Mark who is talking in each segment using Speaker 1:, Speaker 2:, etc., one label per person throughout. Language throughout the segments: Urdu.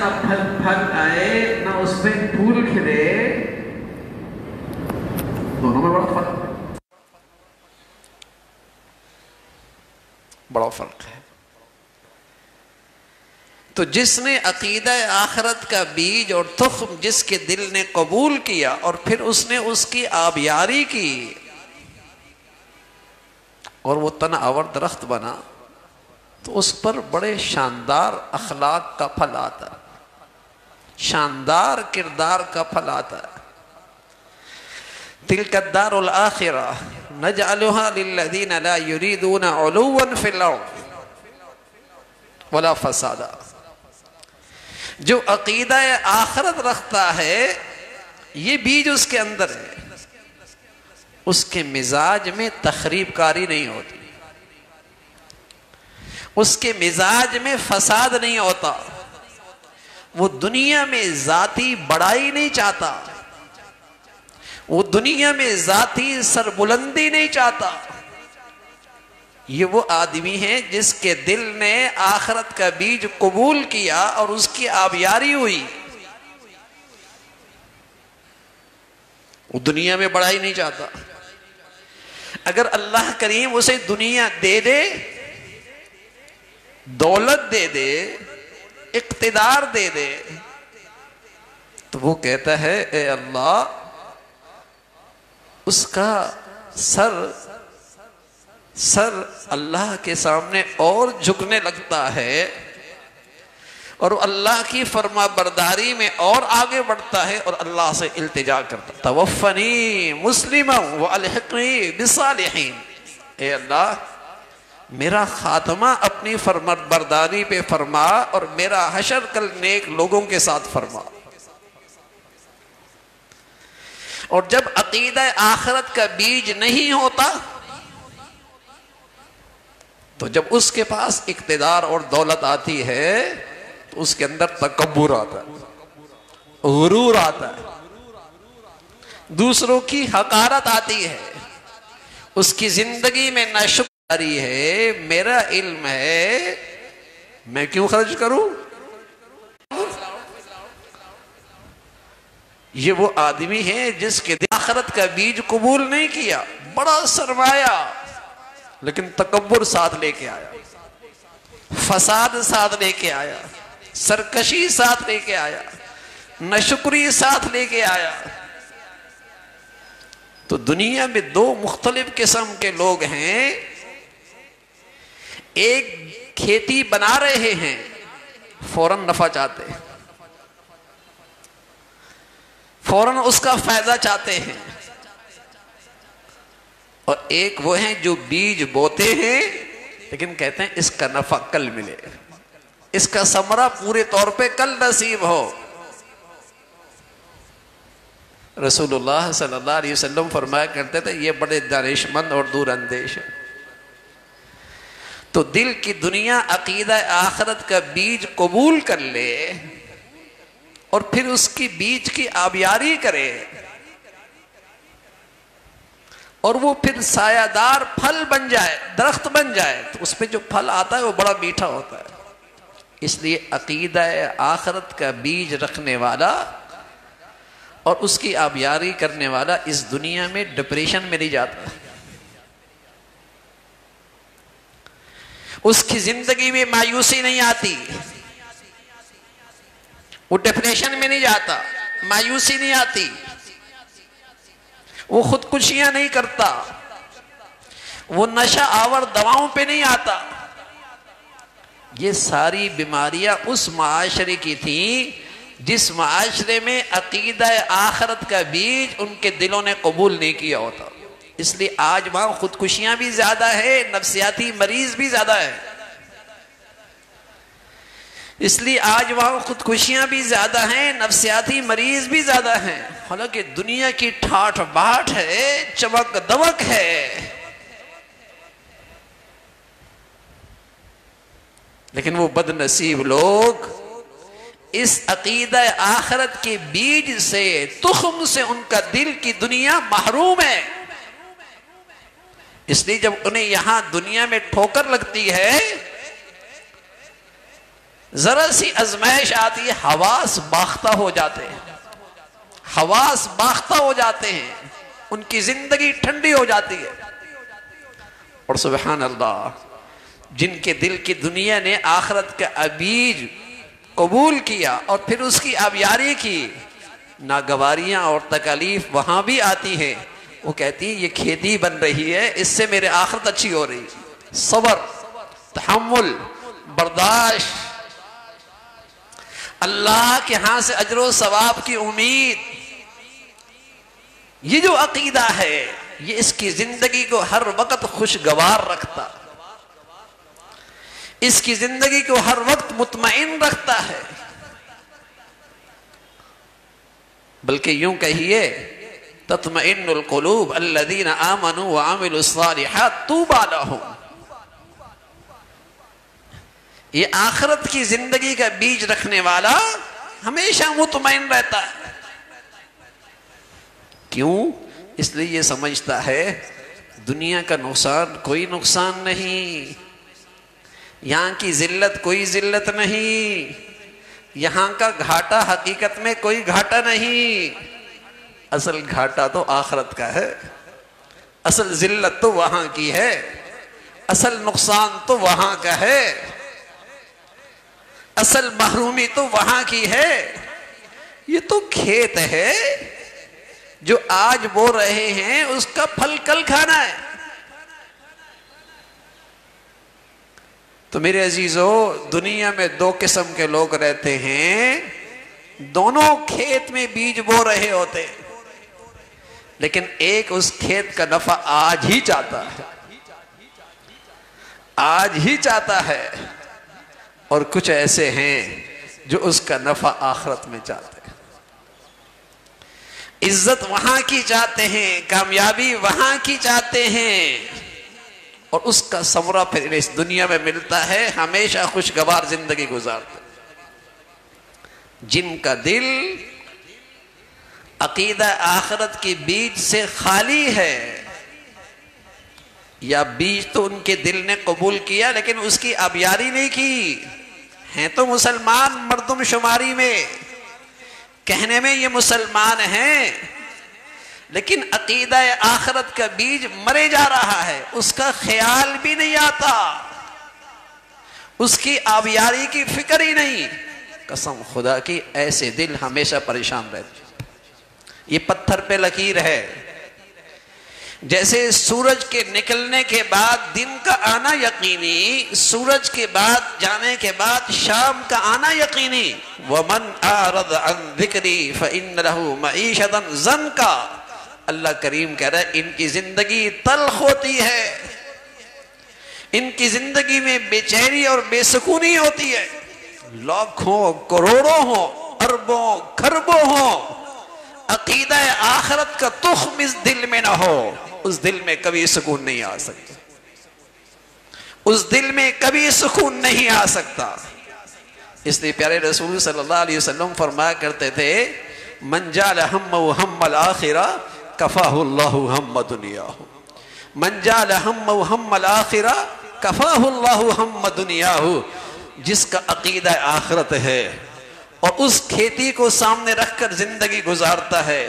Speaker 1: نہ پھل آئے نہ اس میں پھول کھلے، دونوں میں بڑا فرق ہے،
Speaker 2: بڑا فرق ہے۔ تو جس نے عقیدہ آخرت کا بیج اور تخم جس کے دل نے قبول کیا اور پھر اس نے اس کی آبیاری کی اور وہ تن آور درخت بنا، تو اس پر بڑے شاندار اخلاق کا پھل آتا ہے، شاندار کردار کا پھل آتا ہے۔ تلک الدار الآخرہ نجعلها للذین لا یریدون علوا فی الارض ولا فسادا۔ جو عقیدہ آخرت رکھتا ہے، یہ بیج اس کے اندر ہے، اس کے مزاج میں تخریب کاری نہیں ہوتی، اس کے مزاج میں فساد نہیں ہوتا، وہ دنیا میں ذاتی بڑائی نہیں چاہتا، وہ دنیا میں ذاتی سربلندی نہیں چاہتا۔ یہ وہ آدمی ہے جس کے دل نے آخرت کا بیج قبول کیا اور اس کی آبیاری ہوئی، وہ دنیا میں بڑائی نہیں چاہتا۔ اگر اللہ کریم اسے دنیا دے دے، دولت دے دے، اقتدار دے دے، تو وہ کہتا ہے اے اللہ، اس کا سر اللہ کے سامنے اور جھکنے لگتا ہے اور اللہ کی فرما برداری میں اور آگے بڑھتا ہے اور اللہ سے التجا کرتا، توفنی مسلما والحقنی بالصالحین، اے اللہ میرا خاتمہ اپنی فرما برداری پہ فرما اور میرا حشر کل نیک لوگوں کے ساتھ فرما۔ اور جب عقیدہ آخرت کا بیج نہیں ہوتا، تو جب اس کے پاس اقتدار اور دولت آتی ہے تو اس کے اندر تکبر آتا ہے، غرور آتا ہے، دوسروں کی حقارت آتی ہے، اس کی زندگی میں ناشکری ہے، میرا علم ہے میں کیوں خرچ کروں۔ یہ وہ آدمی ہے جس کے آخرت کا بیج قبول نہیں کیا، بڑا سرمایہ لیکن تکبر ساتھ لے کے آیا، فساد ساتھ لے کے آیا، سرکشی ساتھ لے کے آیا، ناشکری ساتھ لے کے آیا۔ تو دنیا میں دو مختلف قسم کے لوگ ہیں، ایک کھیتی بنا رہے ہیں، فوراً نفع چاہتے ہیں، فوراً اس کا فائدہ چاہتے ہیں، اور ایک وہ ہیں جو بیج بوتے ہیں لیکن کہتے ہیں اس کا نفع کل ملے، اس کا ثمرہ پورے طور پہ کل نصیب ہو۔ رسول اللہ صلی اللہ علیہ وسلم فرمایا کرتے تھے یہ بڑے دانش مند اور دور اندیش ہیں۔ تو دل کی دنیا عقیدہ آخرت کا بیج قبول کر لے اور پھر اس کی بیج کی آبیاری کرے اور وہ پھر سایہ دار پھل بن جائے، درخت بن جائے، تو اس پہ جو پھل آتا ہے وہ بڑا میٹھا ہوتا ہے۔ اس لیے عقیدہ آخرت کا بیج رکھنے والا اور اس کی آبیاری کرنے والا اس دنیا میں ڈپریشن میں نہیں جاتا، اس کی زندگی میں مایوسی نہیں آتی، وہ ڈپریشن میں نہیں جاتا، مایوسی نہیں آتی، وہ خودکشیاں نہیں کرتا، وہ نشہ آور دواؤں پہ نہیں آتا۔ یہ ساری بیماریاں اس معاشرے کی تھیں جس معاشرے میں عقیدہ آخرت کا بیج ان کے دلوں نے قبول نہیں کیا ہوتا۔ اس لیے آج وہاں خودکشیاں بھی زیادہ ہے، نفسیاتی مریض بھی زیادہ ہے، اس لیے آج وہاں خودکشیاں بھی زیادہ ہیں، نفسیاتی مریض بھی زیادہ ہیں۔ حالانکہ دنیا کی ٹھاٹھ باٹھ ہے، چمک دمک ہے، لیکن وہ بد نصیب لوگ اس عقیدہ آخرت کے بیج سے، تخم سے ان کا دل کی دنیا محروم ہے۔ اس لیے جب انہیں یہاں دنیا میں ٹھوکر لگتی ہے، ذرا سی آزمائش آتی ہے، حواس باختہ ہو جاتے ہیں، حواس باختہ ہو جاتے ہیں، ان کی زندگی ٹھنڈی ہو جاتی ہے۔ اور سبحان اللہ، جن کے دل کی دنیا نے آخرت کا بیج قبول کیا اور پھر اس کی آبیاری کی، ناگواریاں اور تکالیف وہاں بھی آتی ہیں، وہ کہتی ہیں یہ کھیتی بن رہی ہے، اس سے میرے آخرت اچھی ہو رہی ہے۔ صبر، تحمل، برداشت، اللہ کے ہاں سے اجر و ثواب کی امید، یہ جو عقیدہ ہے یہ اس کی زندگی کو ہر وقت خوشگوار رکھتا، اس کی زندگی کو ہر وقت مطمئن رکھتا ہے۔ بلکہ یوں کہیے تطمئن القلوب الذین آمنوا وعملوا الصالحات طوبی لہم، یہ آخرت کی زندگی کا بیج رکھنے والا ہمیشہ مطمئن رہتا ہے۔ کیوں؟ اس لیے یہ سمجھتا ہے دنیا کا نقصان کوئی نقصان نہیں، یہاں کی ذلت کوئی ذلت نہیں، یہاں کا گھاٹا حقیقت میں کوئی گھاٹا نہیں، اصل گھاٹا تو آخرت کا ہے، اصل ذلت تو وہاں کی ہے، اصل نقصان تو وہاں کا ہے، اصل محرومی تو وہاں کی ہے۔ یہ تو کھیت ہے جو آج بو رہے ہیں، اس کا پھل کل کھانا ہے۔ تو میرے عزیزو، دنیا میں دو قسم کے لوگ رہتے ہیں، دونوں کھیت میں بیج بو رہے ہوتے، لیکن ایک اس کھیت کا نفع آج ہی چاہتا ہے، آج ہی چاہتا ہے، اور کچھ ایسے ہیں جو اس کا نفع آخرت میں چاہتے ہیں، عزت وہاں کی چاہتے ہیں، کامیابی وہاں کی چاہتے ہیں، اور اس کا ثمرہ پھر اس دنیا میں ملتا ہے، ہمیشہ خوشگوار زندگی گزارتے۔ جن کا دل عقیدہ آخرت کی بیج سے خالی ہے، یا بیج تو ان کے دل نے قبول کیا لیکن اس کی آبیاری نہیں کی، ہیں تو مسلمان مردم شماری میں، کہنے میں یہ مسلمان ہیں، لیکن عقیدہ آخرت کا بیج مرے جا رہا ہے، اس کا خیال بھی نہیں آتا، اس کی آبیاری کی فکر ہی نہیں۔ قسم خدا کی ایسے دل ہمیشہ پریشان رہتے۔ یہ پتھر پہ لکیر ہے، جیسے سورج کے نکلنے کے بعد دن کا آنا یقینی، سورج کے بعد جانے کے بعد شام کا آنا یقینی۔ وَمَنْ أَعْرَضَ عَنْ ذِكْرِي فَإِنَّ لَهُ مَعِيشَةً ضَنْكًا، اللہ کریم کہہ رہا ہے ان کی زندگی تلخ ہوتی ہے، ان کی زندگی میں بے چینی اور بے سکونی ہوتی ہے، لاکھوں کروڑوں ہوں، اربوں کھربوں ہوں، عقیدہ آخرت کا تخم اس دل میں نہ ہو، اس دل میں کبھی سکون نہیں آ سکتا، اس دل میں کبھی سکون نہیں آ سکتا۔ اس لیے پیارے رسول صلی اللہ علیہ وسلم فرمایا کرتے تھے من جعل ہمہ ہم الآخرہ کفاہ اللہ ہم دنیاہ، من جعل ہمہ ہم الآخرہ کفاہ اللہ ہم دنیاہ، جس کا عقیدہ آخرت ہے اور اس کھیتی کو سامنے رکھ کر زندگی گزارتا ہے،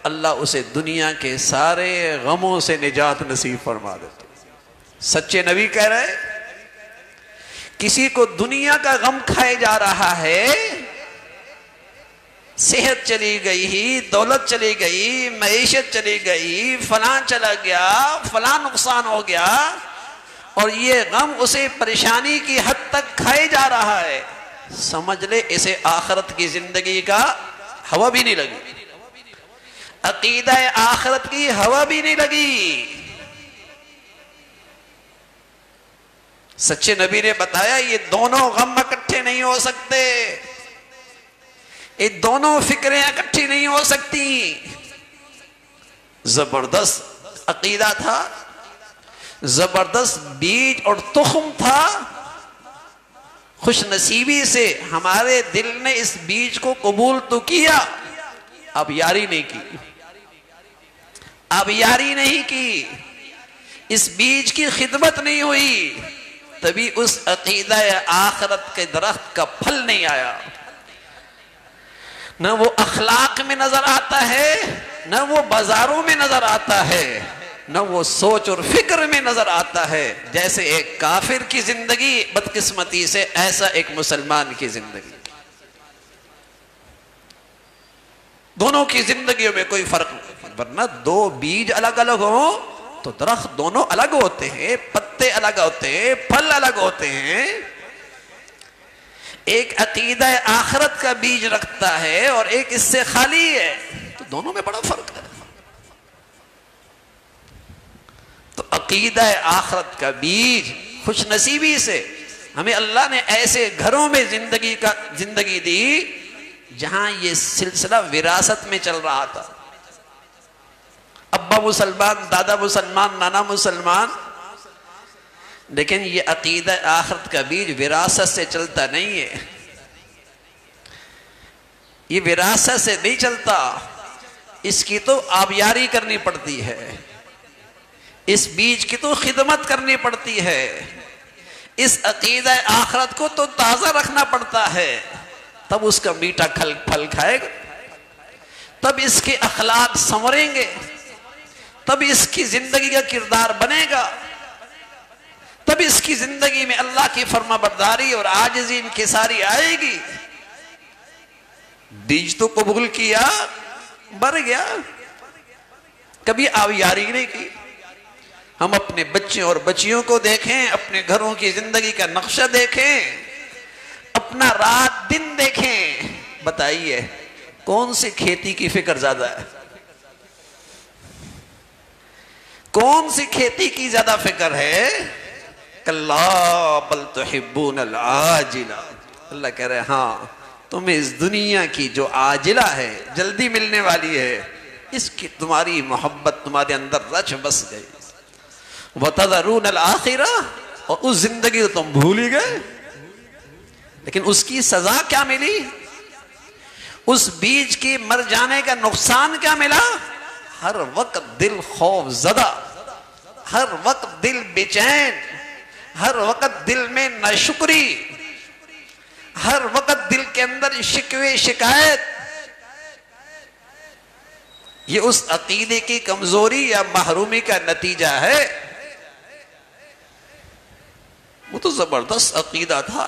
Speaker 2: اللہ اسے دنیا کے سارے غموں سے نجات نصیب فرما دیتا۔ سچے نبی کہہ رہے کسی کو دنیا کا غم کھائے جا رہا ہے، صحت چلی گئی، دولت چلی گئی، معیشت چلی گئی، فلاں چلا گیا، فلاں نقصان ہو گیا، اور یہ غم اسے پریشانی کی حد تک کھائے جا رہا ہے، سمجھ لے اسے آخرت کی زندگی کا ہوا بھی نہیں لگی، عقیدہ آخرت کی ہوا بھی نہیں لگی۔ سچے نبی نے بتایا یہ دونوں غم اکٹھے نہیں ہو سکتے، یہ دونوں فکریں اکٹھی نہیں ہو سکتی۔ زبردست عقیدہ تھا، زبردست بیج اور تخم تھا، خوش نصیبی سے ہمارے دل نے اس بیج کو قبول تو کیا، اب یاری نہیں کی، اب یاری نہیں کی، اس بیج کی خدمت نہیں ہوئی، تبھی اس عقیدہ آخرت کے درخت کا پھل نہیں آیا. نہ وہ اخلاق میں نظر آتا ہے، نہ وہ بازاروں میں نظر آتا ہے، نہ وہ سوچ اور فکر میں نظر آتا ہے. جیسے ایک کافر کی زندگی بدقسمتی سے، ایسا ایک مسلمان کی زندگی. دونوں کی زندگیوں میں کوئی فرق نہیں، ورنہ دو بیج الگ الگ ہوں تو درخت دونوں الگ ہوتے ہیں، پتے الگ ہوتے ہیں، پھل الگ ہوتے ہیں. ایک عقیدہ آخرت کا بیج رکھتا ہے اور ایک اس سے خالی ہے، تو دونوں میں بڑا فرق ہے. تو عقیدہ آخرت کا بیج، خوش نصیبی سے ہمیں اللہ نے ایسے گھروں میں زندگی دی جہاں یہ سلسلہ وراثت میں چل رہا تھا. ابا مسلمان، دادا مسلمان، نانا مسلمان، لیکن یہ عقیدہ آخرت کا بیج وراثت سے چلتا نہیں ہے. یہ وراثت سے نہیں چلتا، اس کی تو آبیاری کرنی پڑتی ہے، اس بیج کی تو خدمت کرنی پڑتی ہے، اس عقیدہ آخرت کو تو تازہ رکھنا پڑتا ہے، تب اس کا میٹھا پھل کھائے گا، تب اس کے اخلاق سنوریں گے، تب اس کی زندگی کا کردار بنے گا، تب اس کی زندگی میں اللہ کی فرما برداری اور عاجزی انکساری آئے گی. بیج تو قبول کیا، بڑھ گیا، کبھی آبیاری نہیں کی. ہم اپنے بچے اور بچیوں کو دیکھیں، اپنے گھروں کی زندگی کا نقشہ دیکھیں، اپنا رات دن دیکھیں. بتائیے کون سی کھیتی کی فکر زیادہ ہے؟ کون سی کھیتی کی زیادہ فکر ہے؟ کلا بل تحبون العاجلہ. اللہ کہہ رہے ہیں ہاں، تمہیں اس دنیا کی جو عاجلہ ہے، جلدی ملنے والی ہے، اس کی تمہاری محبت تمہارے اندر رچ بس گئی. وَتَذَرُونَ الْآخِرَةَ، اور اس زندگی تو تم بھول ہی گئے. لیکن اس کی سزا کیا ملی؟ اس بیج کی مر جانے کا نقصان کیا ملا؟ ہر وقت دل خوف زدہ، ہر وقت دل بے چین، ہر وقت دل میں ناشکری، ہر وقت دل کے اندر شکوے شکایت. یہ اس عقیدے کی کمزوری یا محرومی کا نتیجہ ہے. وہ تو زبردست عقیدہ تھا،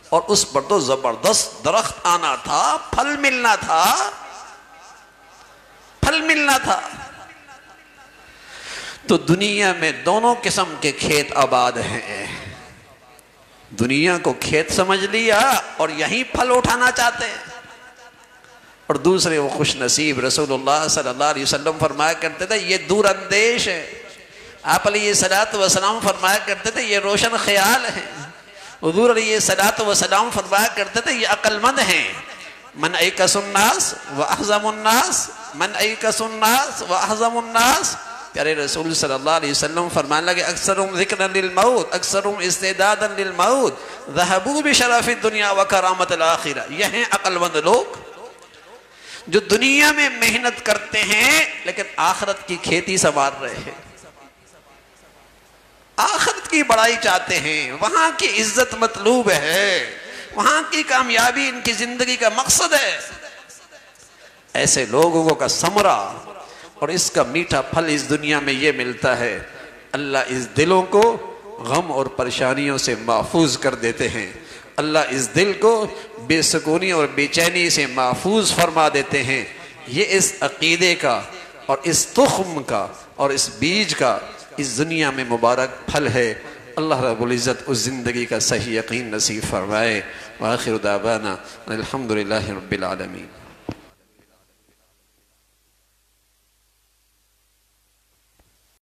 Speaker 2: اور اس پر تو زبردست درخت آنا تھا، پھل ملنا تھا، پھل ملنا تھا. تو دنیا میں دونوں قسم کے کھیت آباد ہیں. دنیا کو کھیت سمجھ لیا اور یہیں پھل اٹھانا چاہتے ہیں، اور دوسرے وہ خوش نصیب. رسول اللہ صلی اللہ علیہ وسلم فرمایا کرتے تھے یہ دور اندیش ہے. آپ علیہ الصلوۃ والسلام فرمایا کرتے تھے یہ روشن خیال ہے. حضور علیہ الصلوۃ والسلام فرمایا کرتے تھے یہ عقل مند ہیں. من ایکس الناس واحزم الناس، من ایکس الناس واحزم الناس. پیارے رسول صلی اللہ علیہ وسلم فرمانے لگے اکثرهم ذکرا للموت، اکثرهم استعدادا للموت، ذهبوا بشرف الدنیا وکرامت الآخرہ. یہ ہیں عقل مند لوگ جو دنیا میں محنت کرتے ہیں لیکن آخرت کی کھیتی سنوار رہے ہیں، آخرت کی بڑائی چاہتے ہیں، وہاں کی عزت مطلوب ہے، وہاں کی کامیابی ان کی زندگی کا مقصد ہے. ایسے لوگوں کا ثمرہ اور اس کا میٹھا پھل اس دنیا میں یہ ملتا ہے. اللہ اس دلوں کو غم اور پریشانیوں سے محفوظ کر دیتے ہیں. اللہ اس دل کو بے سکونی اور بے چینی سے محفوظ فرما دیتے ہیں. یہ اس عقیدے کا اور اس تخم کا اور اس بیج کا اس دنیا میں مبارک پھل ہے. اللہ رب العزت اس زندگی کا صحیح یقین نصیب فرمائے. وآخر دعوانا الحمدللہ رب العالمین.